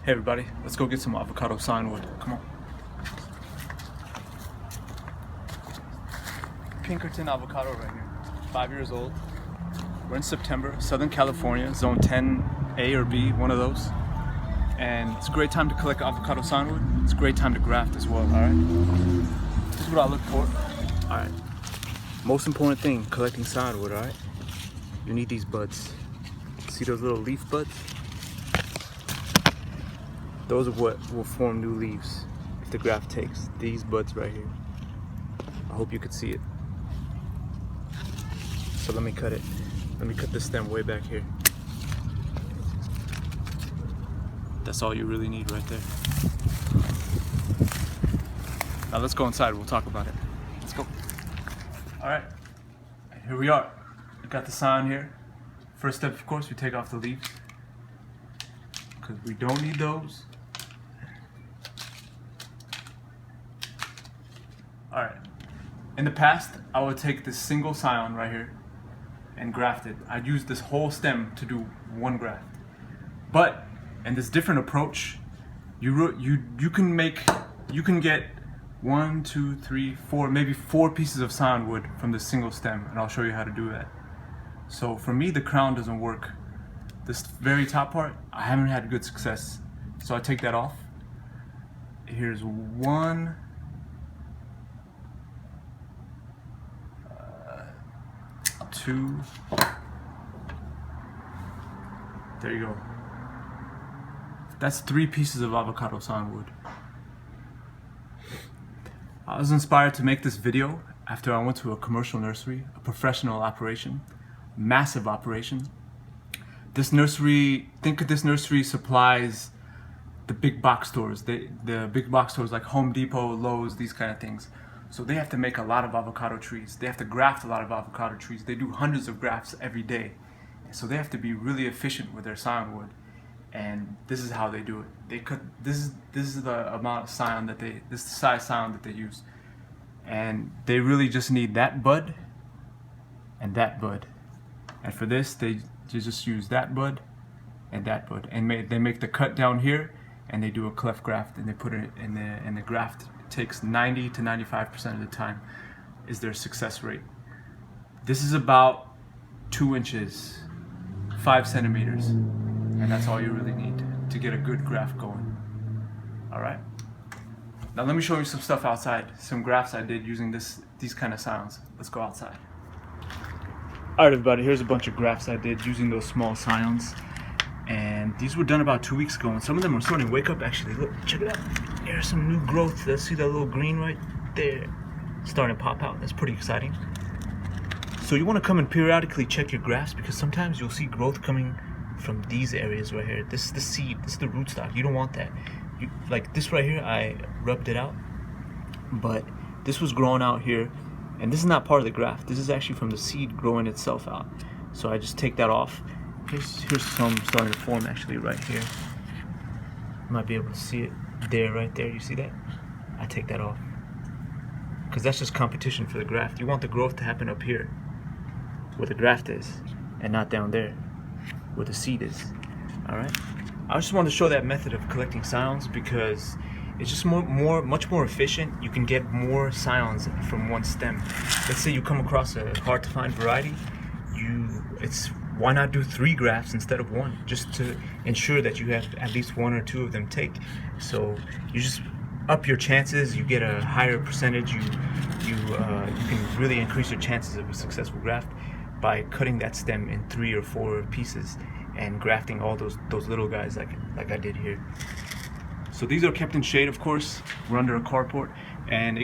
Hey everybody, let's go get some Avocado Scion wood. Come on. Pinkerton avocado right here. 5 years old. We're in September, Southern California, zone 10A or B, one of those. And it's a great time to collect Avocado Scion wood. It's a great time to graft as well, alright? This is what I look for. Alright. Most important thing, collecting scion wood, alright? You need these buds. See those little leaf buds? Those are what will form new leaves if the graft takes. These buds right here. I hope you could see it. So let me cut it. Let me cut this stem way back here. That's all you really need right there. Now let's go inside, we'll talk about it. Let's go. Alright, here we are. We got the scion here. First step, of course, we take off the leaves, because we don't need those. Alright, in the past, I would take this single scion right here and graft it. I'd use this whole stem to do one graft. But in this different approach, you can get 1, 2, 3, 4, maybe 4 pieces of scion wood from this single stem, and I'll show you how to do that. So for me, the crown doesn't work. This very top part, I haven't had good success. So I take that off. Here's 1, 2. There you go. That's 3 pieces of avocado scion wood. I was inspired to make this video after I went to a commercial nursery, a professional operation, massive operation. This nursery, think of this nursery supplies the big box stores. The big box stores like Home Depot, Lowe's, these kind of things. So they have to make a lot of avocado trees. They have to graft a lot of avocado trees. They do hundreds of grafts every day. So they have to be really efficient with their scion wood. And this is how they do it. They cut, this is the amount of scion that this is the size scion that they use. And they really just need that bud and that bud. And for this, they just use that bud and that bud. And they make the cut down here, and they do a cleft graft, and they put it in the graft. It takes 90 to 95% of the time is their success rate. This is about 2 inches, 5 centimeters. And that's all you really need to get a good graft going. Alright? Now let me show you some stuff outside. Some grafts I did using these kind of scions. Let's go outside. Alright everybody, here's a bunch of grafts I did using those small scions. And these were done about 2 weeks ago, and some of them are starting to wake up actually. Look, check it out. There's some new growth. Let's see that little green right there. Starting to pop out. That's pretty exciting. So you want to come and periodically check your grafts, because sometimes you'll see growth coming from these areas right here. This is the seed, this is the rootstock. You don't want that. Like this right here, I rubbed it out, but this was growing out here, and this is not part of the graft. This is actually from the seed growing itself out. So I just take that off. Here's some starting to form actually right here. You might be able to see it there, right there. You see that? I take that off, because that's just competition for the graft. You want the growth to happen up here where the graft is, and not down there where the seed is. Alright, I just wanted to show that method of collecting scions, because it's just much more efficient. You can get more scions from one stem. Let's say you come across a hard to find variety, why not do 3 grafts instead of 1, just to ensure that you have at least 1 or 2 of them take. So you just up your chances, you get a higher percentage, you can really increase your chances of a successful graft by cutting that stem in 3 or 4 pieces and grafting all those little guys like I did here. So these are kept in shade, of course. We're under a carport, and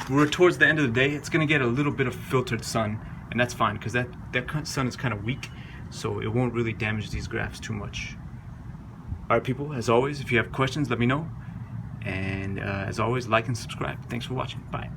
we're towards the end of the day. It's gonna get a little bit of filtered sun, and that's fine, because that sun is kind of weak, so it won't really damage these grafts too much. Alright people, as always, if you have questions, let me know. And as always, like and subscribe. Thanks for watching. Bye.